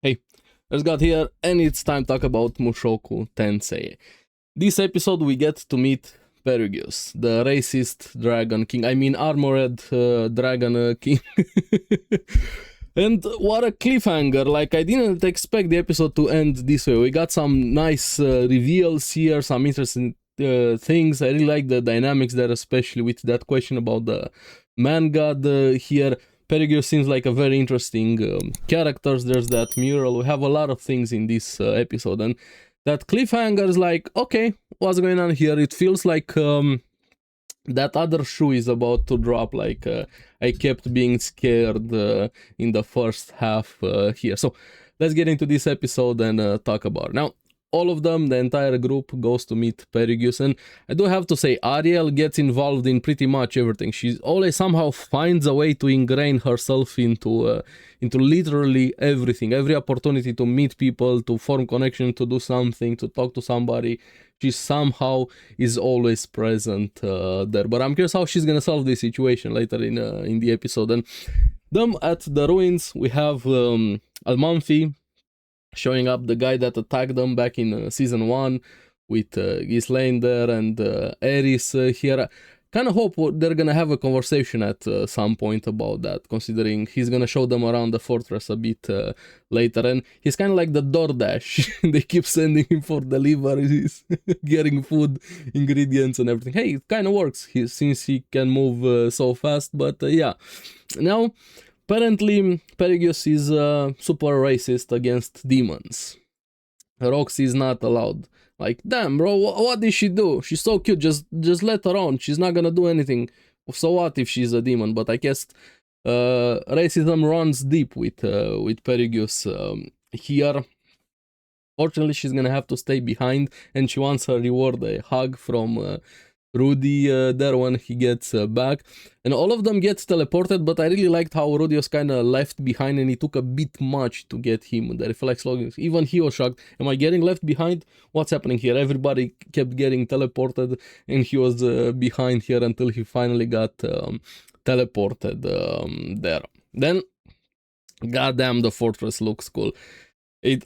Hey, let's get here, and it's time to talk about Mushoku Tensei. This episode we get to meet Perugius, the racist dragon king. I mean armored dragon king. And what a cliffhanger, like I didn't expect the episode to end this way. We got some nice reveals here, some interesting things. I really like the dynamics there, especially with that question about the man god here. Perugus seems like a very interesting character. There's that mural. We have a lot of things in this episode, and that cliffhanger is like, okay, what's going on here? It feels like that other shoe is about to drop. Like I kept being scared in the first half here. So let's get into this episode and talk about it. Now, all of them, the entire group, goes to meet Perugus, and I do have to say, Ariel gets involved in pretty much everything. She always somehow finds a way to ingrain herself into literally everything. Every opportunity to meet people, to form connection, to do something, to talk to somebody, she somehow is always present there. But I'm curious how she's gonna solve this situation later in the episode. And them at the ruins, we have Almanfi showing up, the guy that attacked them back in season 1 with Ghislaine there, and Eris here. Kind of hope they're gonna have a conversation at some point about that, considering he's gonna show them around the fortress a bit later, and he's kind of like the DoorDash. They keep sending him for deliveries, getting food, ingredients and everything. Hey, it kind of works since he can move so fast, but yeah. Now, apparently, Perugus is super racist against demons. Roxy is not allowed. Like, damn, bro, what did she do? She's so cute, just let her on. She's not gonna do anything. So what if she's a demon? But I guess racism runs deep with Perugus here. Fortunately, she's gonna have to stay behind, and she wants her reward, a hug from Rudy there when he gets back. And all of them get teleported, but I really liked how Rudy was kind of left behind, and it took a bit much to get him. The reflex log, even he was shocked. Am I getting left behind? What's happening here? Everybody kept getting teleported, and he was behind here until he finally got teleported there. Then, goddamn, the fortress looks cool.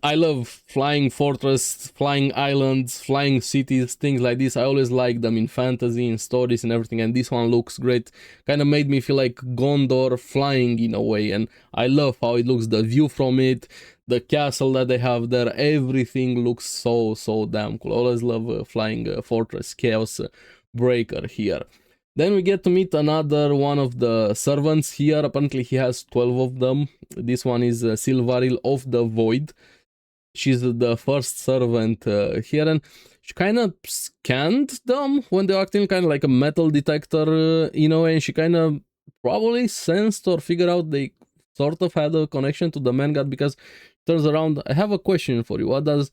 I love flying fortress, flying islands, flying cities, things like this. I always like them in fantasy, in stories and everything, and this one looks great. Kind of made me feel like Gondor flying in a way, and I love how it looks, the view from it, the castle that they have there, everything looks so damn cool. I always love flying fortress, chaos breaker here. Then we get to meet another one of the servants here. Apparently he has 12 of them. This one is Silvaril of the Void. She's the first servant here, and she kind of scanned them when they were acting kind of like a metal detector in a way, and she kind of probably sensed or figured out they sort of had a connection to the man god, because turns around. I have a question for you. What does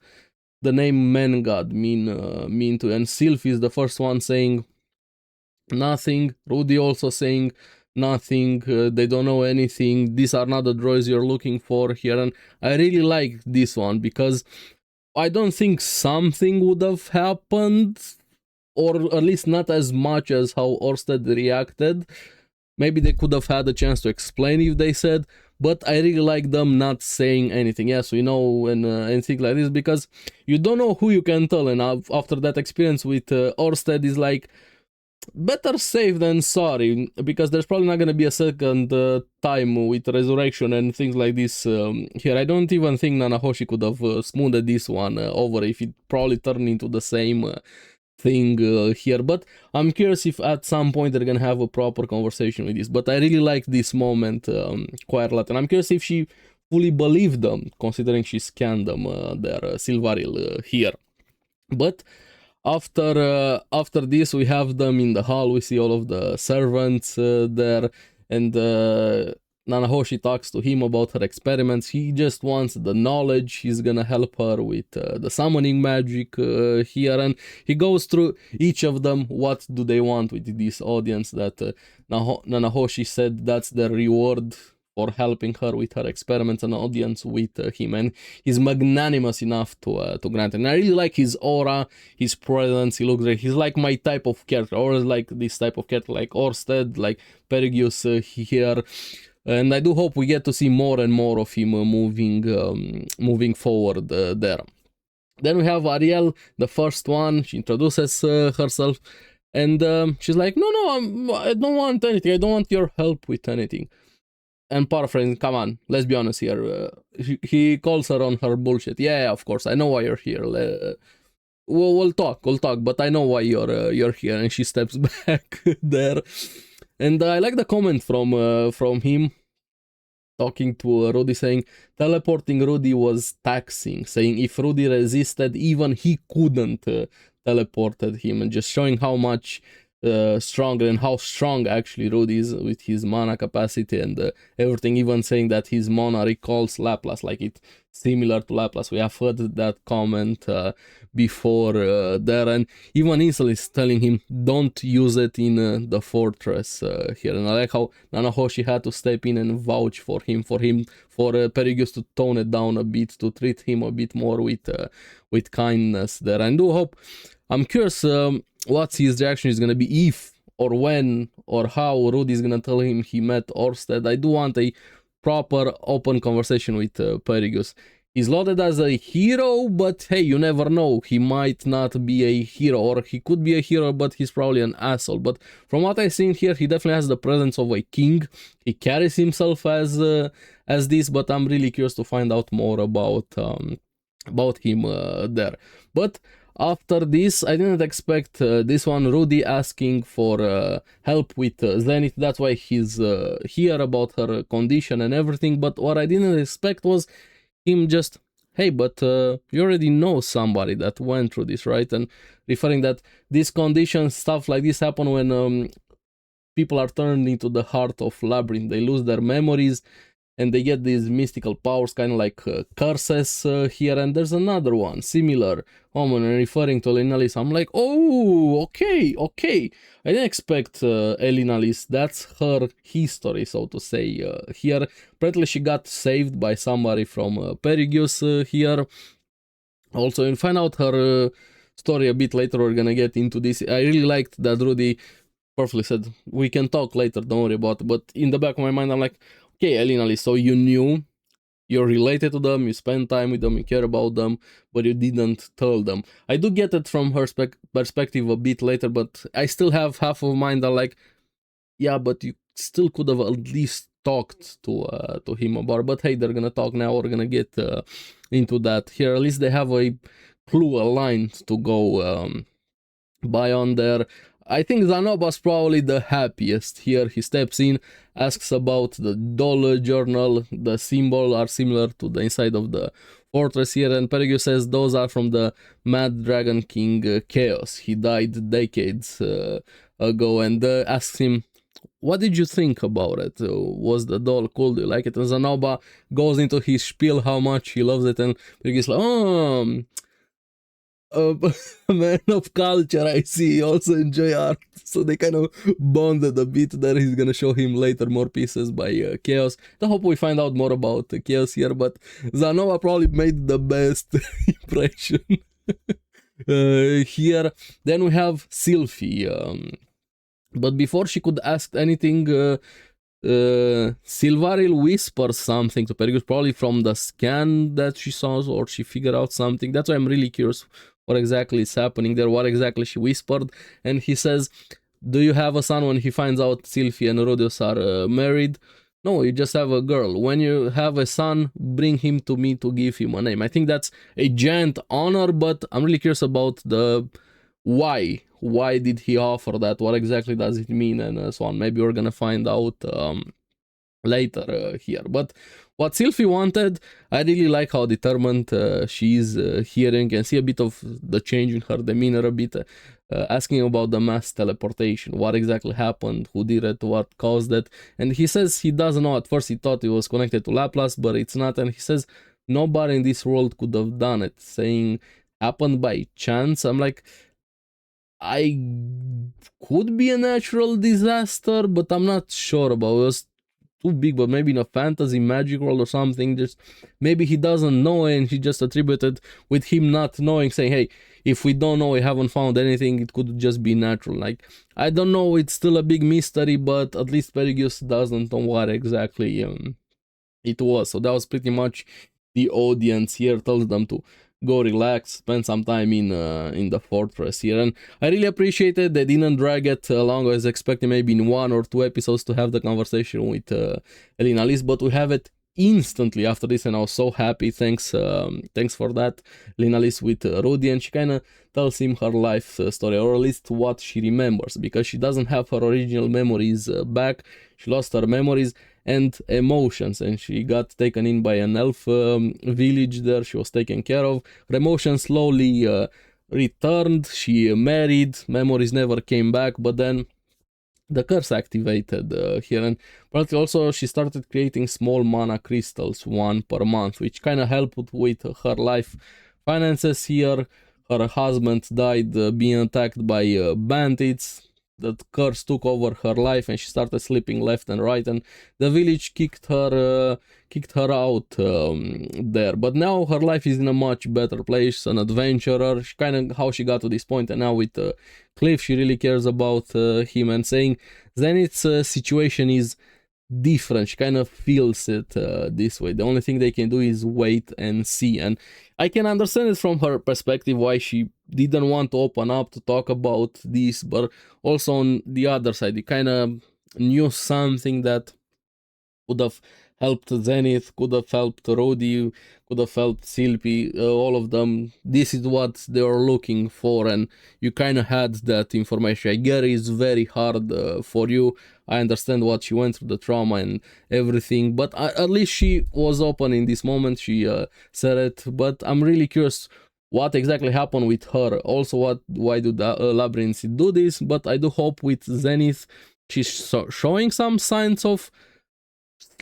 the name man god mean to you? And Sylph is the first one saying nothing. Rudy also saying nothing. They don't know anything. These are not the droids you're looking for here. And I really like this one, because I don't think something would have happened, or at least not as much as how Orsted reacted. Maybe they could have had a chance to explain if they said, but I really like them not saying anything. Yes, we know, and things like this, because you don't know who you can tell. And after that experience with Orsted, is like, better safe than sorry, because there's probably not going to be a second time with resurrection and things like this here. I don't even think Nanahoshi could have smoothed this one over if it probably turned into the same thing here. But I'm curious if at some point they're going to have a proper conversation with this. But I really like this moment quite a lot, and I'm curious if she fully believed them, considering she scanned them there, Silvaril here. But after this, we have them in the hall. We see all of the servants there, and Nanahoshi talks to him about her experiments. He just wants the knowledge. He's gonna help her with the summoning magic here, and he goes through each of them. What do they want with this audience? That Nanahoshi said that's their reward for helping her with her experiments, an audience with him, and he's magnanimous enough to grant it. And I really like his aura, his presence. He looks like he's like my type of character, or like this type of character, like Orsted, like Perugius here. And I do hope we get to see more and more of him moving forward there. Then we have Ariel, the first one. She introduces herself, and she's like, no, I don't want anything. I don't want your help with anything. And paraphrasing, come on, let's be honest here. He calls her on her bullshit. Yeah, of course, I know why you're here. We'll talk, but I know why you're here. And she steps back there. And I like the comment from him talking to Rudy, saying teleporting Rudy was taxing, saying if Rudy resisted, even he couldn't teleported him, and just showing how much stronger and how strong actually Rudy is with his mana capacity and everything, even saying that his mana recalls Laplace, like it's similar to Laplace. We have heard that comment before there, and even Isel is telling him don't use it in the fortress here. And I like how Nanahoshi had to step in and vouch for Perugius to tone it down a bit, to treat him a bit more with kindness there. And do hope, I'm curious what his reaction is gonna be, if or when or how Rudy is gonna tell him he met Orsted. I do want a proper open conversation with Perugus. He's loaded as a hero, but hey, you never know. He might not be a hero, or he could be a hero, but he's probably an asshole. But from what I've seen here, he definitely has the presence of a king. He carries himself as this, but I'm really curious to find out more about him there. But after this, I didn't expect this one, Rudy asking for help with Zenith. That's why he's here, about her condition and everything. But what I didn't expect was him just, hey, but you already know somebody that went through this, right? And referring that these conditions, stuff like this happen when people are turned into the heart of Labyrinth. They lose their memories and they get these mystical powers, kind of like curses here. And there's another one, similar, and referring to Elenalis. I'm like, oh, okay. I didn't expect Elenalis. That's her history, so to say, here. Apparently she got saved by somebody from Perugius here. Also, you'll find out her story a bit later. We're gonna get into this. I really liked that Rudy perfectly said, we can talk later, don't worry about it. But in the back of my mind, I'm like, okay, Elenalis, so you knew, you're related to them, you spend time with them, you care about them, but you didn't tell them. I do get it from her perspective a bit later, but I still have half of mind that like, yeah, but you still could have at least talked to him about it. But hey, they're gonna talk now, we're gonna get into that here. At least they have a clue, a line to go by on there. I think Zanoba's probably the happiest here. He steps in, asks about the dollar journal. The symbol are similar to the inside of the fortress here, and Perugus says those are from the Mad Dragon King Chaos. He died decades ago, and asks him, what did you think about it? Was the doll cool? Do you like it? And Zanoba goes into his spiel how much he loves it, and Perugus is like, oh, a man of culture, I see, also enjoy art. So they kind of bonded a bit there. He's gonna show him later more pieces by Chaos. I hope we find out more about Chaos here, but Zanova probably made the best impression here. Then we have Sylphie. But before she could ask anything, Silvaril whispers something to Perugus, probably from the scan that she saw, or she figured out something. That's why I'm really curious what exactly is happening there, what exactly she whispered. And he says, do you have a son? When he finds out Sylphie and Rodius are married. No, you just have a girl. When you have a son, bring him to me to give him a name. I think that's a giant honor, but I'm really curious about the why. Why did he offer that? What exactly does it mean? And so on. Maybe we're gonna find out later here. But what Sylphie wanted, I really like how determined she is here, and can see a bit of the change in her demeanor a bit, asking about the mass teleportation, what exactly happened, who did it, what caused it. And he says he doesn't know. At first he thought it was connected to Laplace, but it's not. And he says nobody in this world could have done it, saying happened by chance. I'm like, I could be a natural disaster, but I'm not sure about it. too big, but maybe in a fantasy magic world or something. Just maybe he doesn't know and he just attributed with him not knowing, saying, hey, if we don't know, we haven't found anything, it could just be natural. Like, I don't know, it's still a big mystery, but at least Perugius doesn't know what exactly it was. So that was pretty much the audience here, tells them to go relax, spend some time in the fortress here. And I really appreciated they didn't drag it along. I was expecting maybe in 1 or 2 episodes to have the conversation with Elenalis, but we have it instantly after this, and I was so happy. Thanks for that, Elenalis, with Rudy, and she kind of tells him her life story, or at least what she remembers, because she doesn't have her original memories back. She lost her memories and emotions, and she got taken in by an elf village there. She was taken care of. Her emotions slowly returned. She married. Memories never came back, but then the curse activated here, and but also she started creating small mana crystals, 1 per month, which kind of helped with her life finances here. Her husband died being attacked by bandits. That curse took over her life, and she started sleeping left and right, and the village kicked her out there. But now her life is in a much better place, an adventurer. She kind of how she got to this point, and now with Cliff, she really cares about him, and saying Zenith's situation is different. She kind of feels it this way. The only thing they can do is wait and see, and I can understand it from her perspective why she didn't want to open up to talk about this, but also on the other side, you kind of knew something that could have helped Zenith, could have helped Rodi, could have helped Silpi, all of them. This is what they were looking for, and you kind of had that information. I get it's very hard for you. I understand what she went through, the trauma and everything, but at least she was open in this moment. She said it, but I'm really curious what exactly happened with her. Also, why do the labyrinths do this? But I do hope with Zenith, she's showing some signs of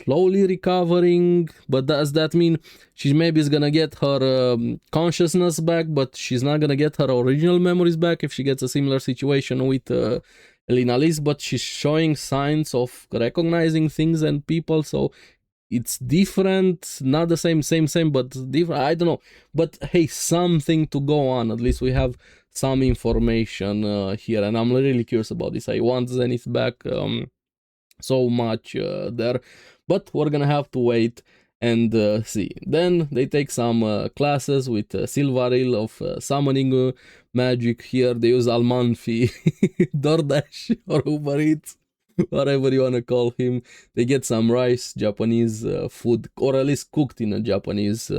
slowly recovering. But does that mean she maybe is gonna get her consciousness back, but she's not gonna get her original memories back if she gets a similar situation with Elenalis? But she's showing signs of recognizing things and people, so it's different, not the same, but different. I don't know, but hey, something to go on. At least we have some information here, and I'm really curious about this. I want Zenith back so much there, but we're gonna have to wait and see. Then they take some classes with Silvaril of summoning magic. Here they use Almanfi, DoorDash or Uber Eats, whatever you wanna call him. They get some rice, Japanese food, or at least cooked in a Japanese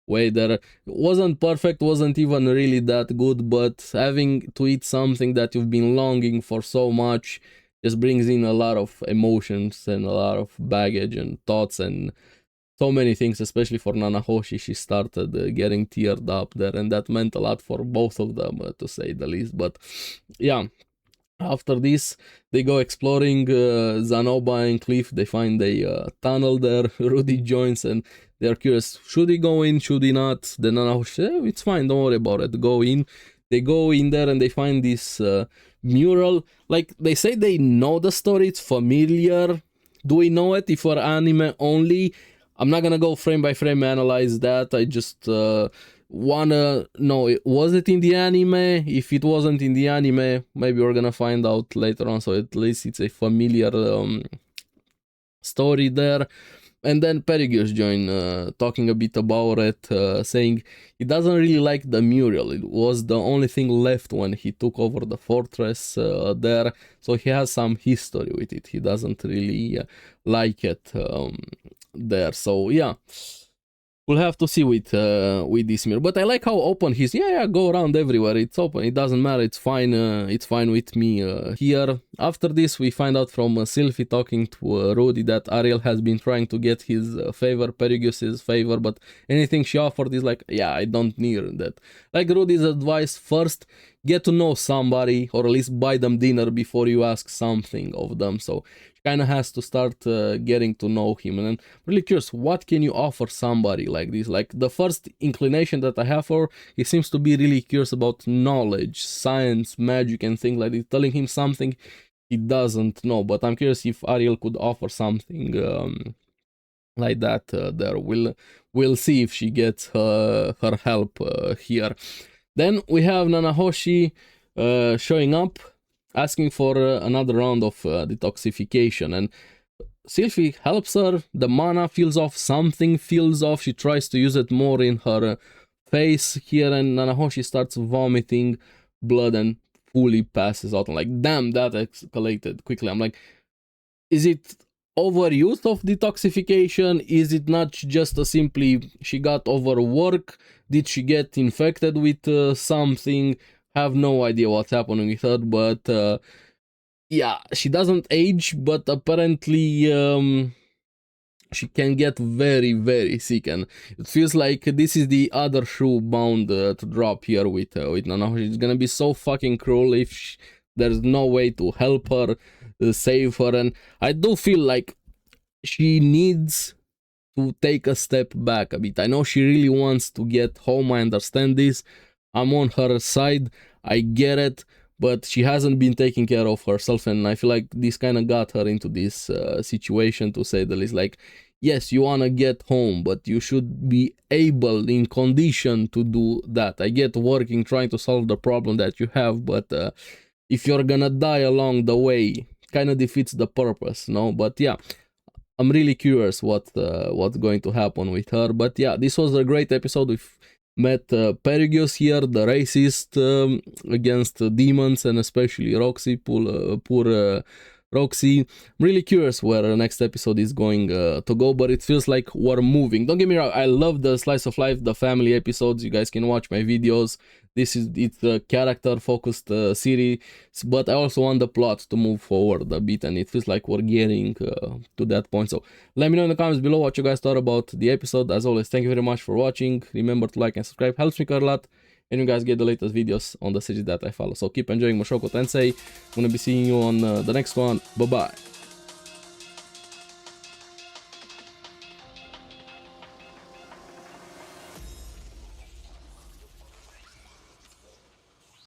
way. There wasn't perfect, wasn't even really that good, but having to eat something that you've been longing for so much just brings in a lot of emotions and a lot of baggage and thoughts and so many things, especially for Nanahoshi. She started getting teared up there, and that meant a lot for both of them, to say the least. But yeah, after this, they go exploring Zanoba and Cliff. They find a tunnel there. Rudy joins, and they're curious, should he go in, should he not? Then Nanahoshi, it's fine, don't worry about it, go in. They go in there and they find this mural. Like, they say they know the story, it's familiar. Do we know it if we're anime only? I'm not gonna go frame by frame analyze that. I just wanna know, was it in the anime? If it wasn't in the anime, maybe we're gonna find out later on, so at least it's a familiar story there. And then Perugius joined, talking a bit about it, saying he doesn't really like the mural. It was the only thing left when he took over the fortress there, so he has some history with it. He doesn't really like it there. So yeah, we'll have to see with this mirror. But I like how open he's. Yeah, go around everywhere. It's open. It doesn't matter. It's fine. It's fine with me here. After this, we find out from Sylphie talking to Rudy that Ariel has been trying to get his favor, Perugius's favor, but anything she offered is like, yeah, I don't need that. Like Rudy's advice, first get to know somebody, or at least buy them dinner before you ask something of them. So kind of has to start getting to know him. And I'm really curious, what can you offer somebody like this? Like, the first inclination that I have for, he seems to be really curious about knowledge, science, magic and things like this. Telling him something he doesn't know. But I'm curious if Ariel could offer something like that there. We'll see if she gets her help here. Then we have Nanahoshi showing up, asking for another round of detoxification, and Sylphie helps her. The mana feels off, something feels off. She tries to use it more in her face here, and Nanahoshi starts vomiting blood and fully passes out. I'm like, damn, that escalated quickly. I'm like, is it overuse of detoxification? Is it not just a simply she got overwork? Did she get infected with something? Have no idea what's happening with her, but yeah, she doesn't age, but apparently she can get very, very sick, and it feels like this is the other shoe bound to drop here with Nanahoshi. It's gonna be so fucking cruel if there's no way to help her, save her, and I do feel like she needs to take a step back a bit. I know she really wants to get home, I understand this, I'm on her side, I get it, but she hasn't been taking care of herself, and I feel like this kind of got her into this situation, to say the least. Like, yes, you want to get home, but you should be able, in condition to do that. I get working, trying to solve the problem that you have, but if you're gonna die along the way, kind of defeats the purpose, no? But yeah, I'm really curious what's going to happen with her. But yeah, this was a great episode. We've met Perugius here, the racist against demons, and especially Roxy, poor Roxy. I'm really curious where the next episode is going to go, but it feels like we're moving. Don't get me wrong, I love the slice of life, the family episodes. You guys can watch my videos. It's a character focused series, but I also want the plot to move forward a bit, and it feels like we're getting to that point. So let me know in the comments below what you guys thought about the episode. As always, thank you very much for watching. Remember to like and subscribe, helps me a lot, and you guys get the latest videos on the series that I follow. So keep enjoying Mushoku Tensei. I'm gonna be seeing you on the next one. Bye bye.